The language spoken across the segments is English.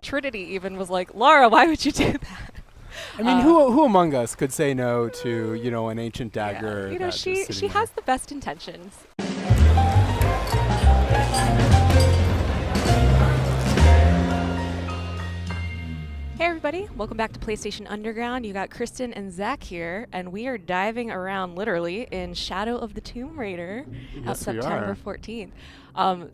Trinity even was like, Lara, why would you do that? I mean, who among us could say no to, an ancient dagger? Yeah. You know, that's she just sitting has there? the best intentions. Hey everybody, welcome back to PlayStation Underground. You got Kristen and Zach here, and we are diving around literally in Shadow of the Tomb Raider out Yes, we September are. 14th.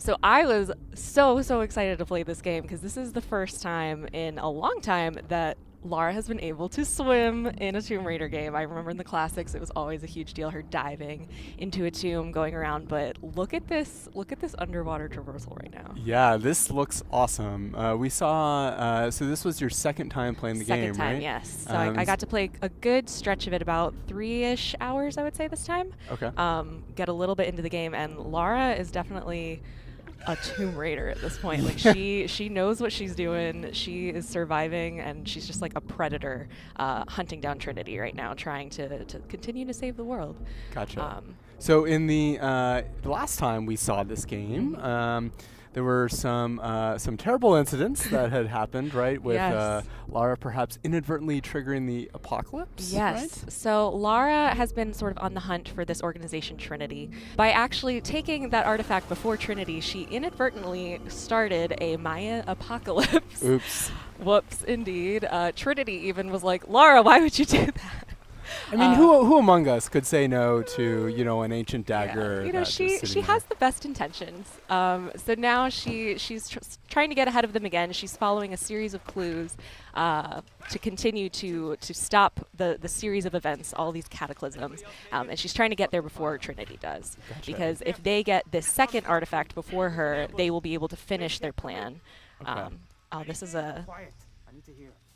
So I was so excited to play this game because this is the first time in a long time that Lara has been able to swim in a Tomb Raider game. I remember in the classics it was always a huge deal, her diving into a tomb, going around, but look at this underwater traversal right now. Yeah, this looks awesome. We saw, so this was your second time playing the game, Second time, right? yes. So I got to play a good stretch of it, about 3-ish hours, I would say, this time. Okay. Get a little bit into the game, and Lara is definitely a Tomb Raider at this point. Like she knows what she's doing. She is surviving, and she's just like a predator, hunting down Trinity right now, trying to continue to save the world. Gotcha. So in the last time we saw this game, there were some terrible incidents that had happened, right? With Yes. Lara perhaps inadvertently triggering the apocalypse. Yes. Right? So Lara has been sort of on the hunt for this organization Trinity. By actually taking that artifact before Trinity, she inadvertently started a Maya apocalypse. Oops. Whoops, indeed. Trinity even was like, Lara, why would you do that? I mean, who among us could say no to, an ancient dagger? Yeah. You know, that's she just sitting has there? the best intentions. So now she's trying to get ahead of them again. She's following a series of clues to continue to stop the series of events, all these cataclysms, and she's trying to get there before Trinity does. Gotcha. Because if they get this second artifact before her, they will be able to finish their plan. Okay.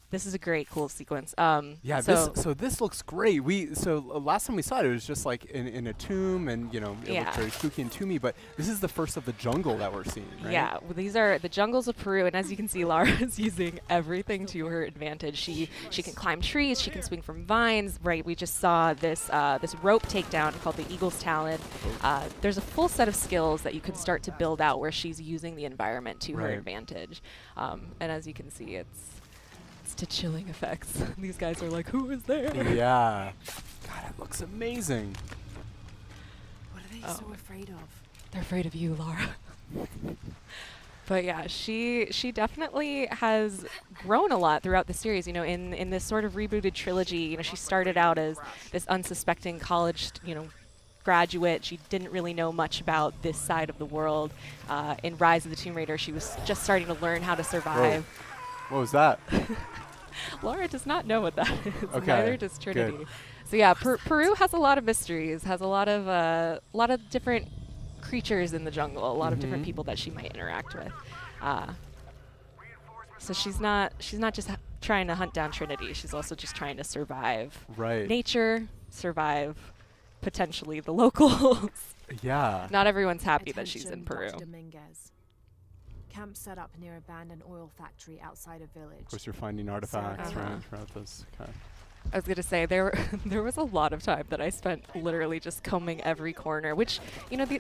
This is a great, cool sequence. Yeah, so this looks great. Last time we saw it, it was just like in a tomb, and it Yeah. looked very spooky and tomby. But this is the first of the jungle that we're seeing, right? Yeah, well, these are the jungles of Peru, and as you can see, Lara is using everything to her advantage. She can climb trees, she can swing from vines. Right, we just saw this rope takedown called the Eagle's Talon. There's a full set of skills that you can start to build out where she's using the environment to her Right. advantage. And as you can see, it's to chilling effects. These guys are like, who is there? Yeah. God, it looks amazing. What are they Oh. so afraid of? They're afraid of you, Lara. But yeah, she definitely has grown a lot throughout the series. You know, in this sort of rebooted trilogy, you know, she started out as this unsuspecting college, graduate. She didn't really know much about this side of the world. In Rise of the Tomb Raider, she was just starting to learn how to survive. What was that? Lara does not know what that is. Okay, Neither does Trinity. good. So yeah, Peru has a lot of mysteries. Has a lot of different creatures in the jungle. A lot of different people that she might interact with. So she's not just trying to hunt down Trinity. She's also just trying to survive Right. nature, survive potentially the locals. Yeah. Not everyone's happy that she's in Attention, Peru. Dr. Dominguez. Camp set up near abandoned oil factory outside a village. Of course, you're finding artifacts Uh-huh. right throughout this. Okay. I was going to say, there was a lot of time that I spent literally just combing every corner, which,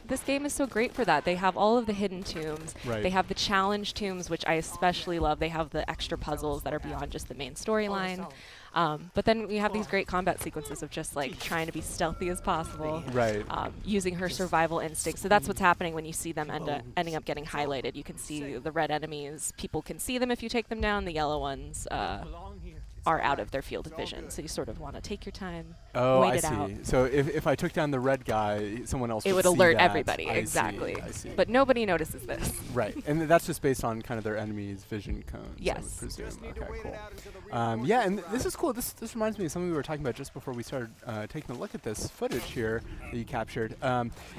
this game is so great for that. They have all of the hidden tombs. Right. They have the challenge tombs, which I especially love. They have the extra puzzles that are beyond just the main storyline. But then we have these great combat sequences of just like trying to be stealthy as possible. Right. Using her survival instinct. So that's what's happening when you see them ending up getting highlighted. You can see the red enemies. People can see them if you take them down. The yellow ones are out of their field of vision. So you sort of want to take your time, Oh, wait I it see. out. So if I took down the red guy, someone else It would see alert that. everybody, I see, exactly. I see. But nobody notices this. Right, and that's just based on kind of their enemy's vision cones. I Yes. would presume. Okay, cool. Yeah, and this is cool. This reminds me of something we were talking about just before we started taking a look at this footage here that you captured.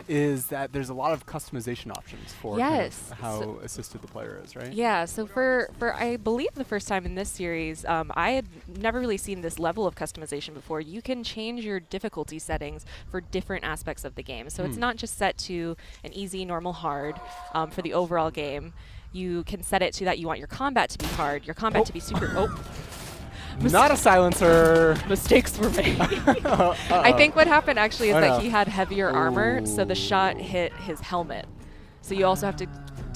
Is that there's a lot of customization options for kind of Yes. how So- assisted the player is, right? Yeah, so for I believe the first time in this series, I had never really seen this level of customization before. You can change your difficulty settings for different aspects of the game. So it's not just set to an easy, normal, hard for the overall game. You can set it to that you want your combat to be hard, your combat to be super... Not a silencer. Mistakes were made. I think what happened actually is Oh, that no. he had heavier armor, so the Ooh. shot hit his helmet. So you also have to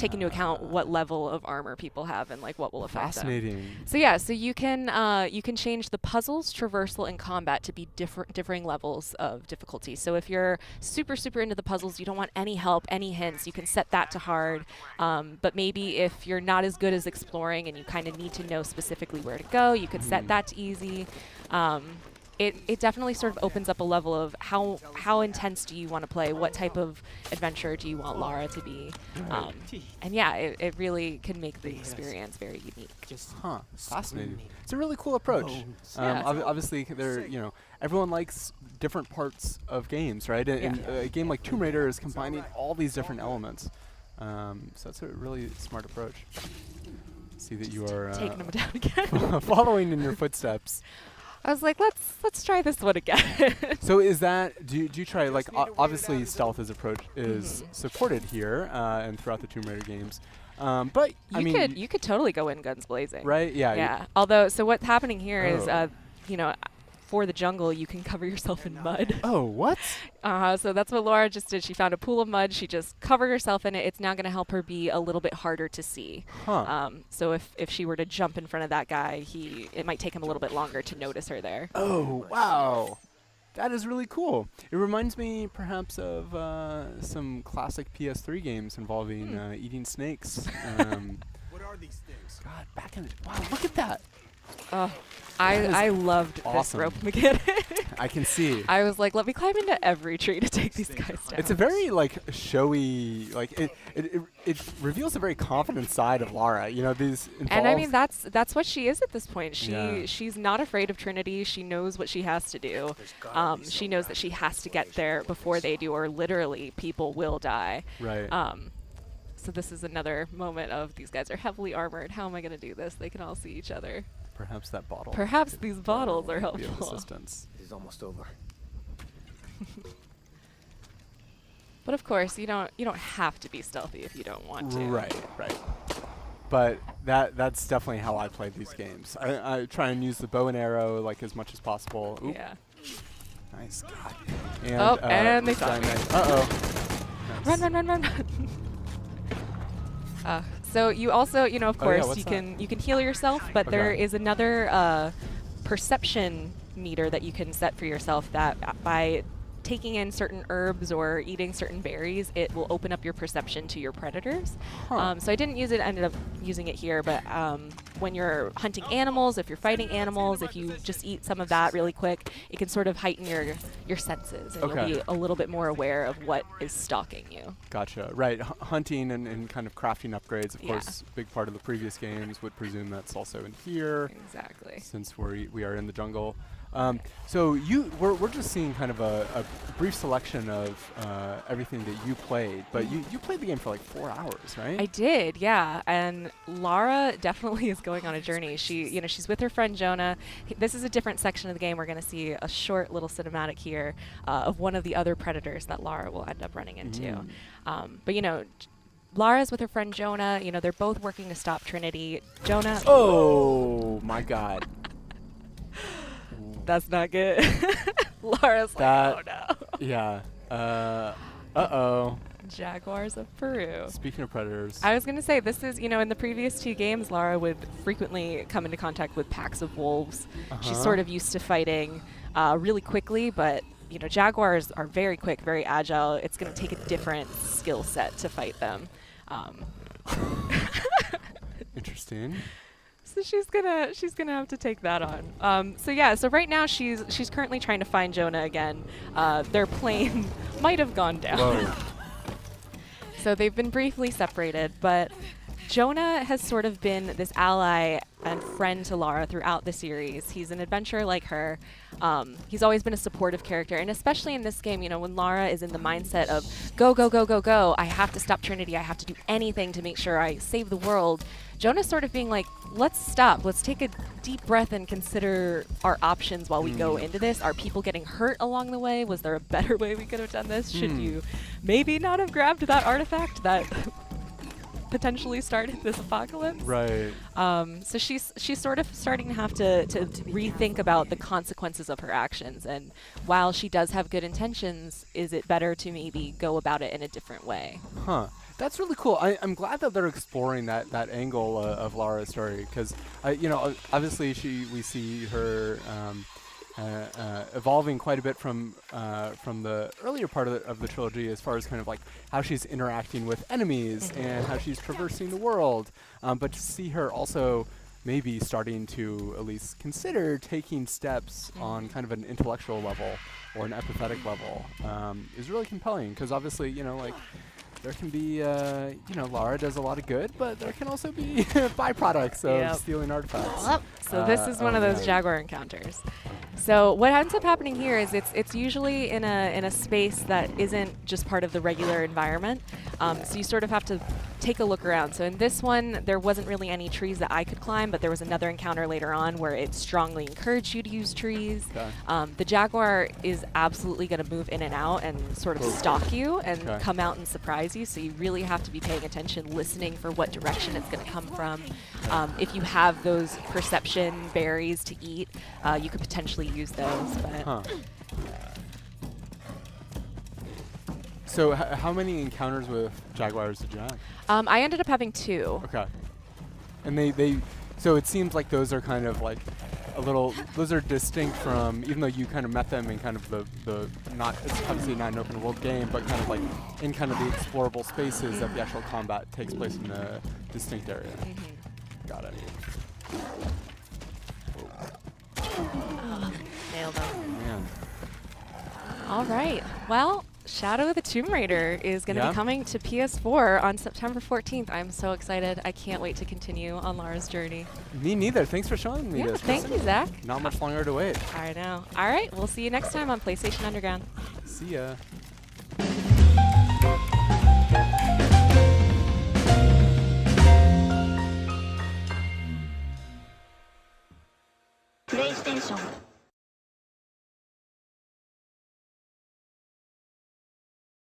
take into account what level of armor people have and like what will affect them. Fascinating. So yeah, so you can change the puzzles, traversal, and combat to be differing levels of difficulty. So if you're super into the puzzles, you don't want any help, any hints, you can set that to hard. But maybe if you're not as good as exploring and you kind of need to know specifically where to go, you could set that to easy. It definitely sort of opens up a level of how intense do you want to play? What type of adventure do you want Lara to be? And yeah, it really can make the experience very unique. Huh. Fascinating. It's a really cool approach. Yeah. Obviously, everyone likes different parts of games, right? And a game like Tomb Raider is combining all these different elements. So that's a really smart approach. See that you are Taking them down again. following in your footsteps. I was like, let's try this one again. So is that, do you try, like, obviously stealth is supported here and throughout the Tomb Raider games. But, you could totally go in guns blazing. right? Yeah. Yeah. Although, so what's happening here is, for the jungle, you can cover yourself in mud. Oh, what? So that's what Laura just did. She found a pool of mud. She just covered herself in it. It's now going to help her be a little bit harder to see. Huh. So if she were to jump in front of that guy, it might take him a little bit longer to notice her there. Oh, wow. That is really cool. It reminds me perhaps of some classic PS3 games involving eating snakes. What are these things? God, back in the... Wow, look at that. Oh, I loved awesome. this rope mechanic. I can see. I was like, let me climb into every tree to take these guys down. It's a very, like, showy, like, it reveals a very confident side of Lara. You know, these and I mean, that's what she is at this point. Yeah. She's not afraid of Trinity. She knows what she has to do. She knows that she has to get there before they do, or literally people will die. Right. So this is another moment of these guys are heavily armored. How am I going to do this? They can all see each other. Perhaps that bottle. Perhaps these bottles are be of helpful. assistance. It is almost over. But of course, you don't have to be stealthy if you don't want to. Right. But that's definitely how I play these games. I try and use the bow and arrow like as much as possible. Oop. Yeah. Nice. God. And they saw me. Uh-oh. Nice. Run. So you also, of course, what's you that? can heal yourself, but there Okay. is another perception meter that you can set for yourself that by taking in certain herbs or eating certain berries, it will open up your perception to your predators. Huh. So I didn't use it, ended up using it here, but when you're hunting animals, if you're fighting animals, if you just eat some of that really quick, it can sort of heighten your senses, and Okay. you'll be a little bit more aware of what is stalking you. Gotcha. Right. Hunting and kind of crafting upgrades, of Yeah. course, big part of the previous games. Would presume that's also in here, Exactly. since we are in the jungle. So we're just seeing kind of a brief selection of everything that you played, but you played the game for like 4 hours, right? I did, yeah. And Lara definitely is going on a journey. She's with her friend Jonah. This is a different section of the game. We're going to see a short little cinematic here of one of the other predators that Lara will end up running into. But Lara's with her friend Jonah. They're both working to stop Trinity. Jonah. Oh my God. That's not good. Lara's like, oh no. Yeah. Uh-oh. Jaguars of Peru. Speaking of predators. I was going to say, this is, in the previous 2 games, Lara would frequently come into contact with packs of wolves. She's sort of used to fighting really quickly, but, Jaguars are very quick, very agile. It's going to take a different skill set to fight them. Interesting. So she's gonna have to take that on. So right now she's currently trying to find Jonah again. Their plane might have gone down. Whoa. So they've been briefly separated, but Jonah has sort of been this ally and friend to Lara throughout the series. He's an adventurer like her. He's always been a supportive character, and especially in this game, when Lara is in the mindset of go, I have to stop Trinity, I have to do anything to make sure I save the world. Jonah's sort of being like, let's stop, let's take a deep breath and consider our options while we go into this. Are people getting hurt along the way? Was there a better way we could have done this? Should you maybe not have grabbed that artifact that potentially started this apocalypse? Right. So she's sort of starting to have to rethink about the consequences of her actions, and while she does have good intentions, is it better to maybe go about it in a different way? Huh. That's really cool. I'm glad that they're exploring that angle of Lara's story because, you know, obviously we see her evolving quite a bit from the earlier part of the trilogy as far as kind of like how she's interacting with enemies and how she's traversing the world. But to see her also maybe starting to at least consider taking steps on kind of an intellectual level or an empathetic level is really compelling because obviously, you know, like there can be, you know, Lara does a lot of good, but there can also be byproducts of stealing artifacts. Yep. So this is one of those Jaguar encounters. So what ends up happening here is it's usually in a space that isn't just part of the regular environment. So you sort of have to take a look around. So in this one, there wasn't really any trees that I could climb, but there was another encounter later on where it strongly encouraged you to use trees. Okay. The Jaguar is absolutely going to move in and out and sort of stalk you and come out and surprise you. So you really have to be paying attention, listening for what direction it's going to come from. If you have those perception berries to eat, you could potentially use those. But So how many encounters with Jaguars did you have? I ended up having 2. Okay. And they so it seems like those are kind of like a little, those are distinct from, even though you kind of met them in kind of the not, it's obviously not an open world game, but kind of like in kind of the explorable spaces that the actual combat takes place in a distinct area. Got it. Nailed them. Man. All right. Well, Shadow of the Tomb Raider is going to be coming to PS4 on September 14th. I'm so excited. I can't wait to continue on Lara's journey. Me neither. Thanks for showing me this. Thank you, Zach. Not much longer to wait. I know. All right. We'll see you next time on PlayStation Underground. See ya. PlayStation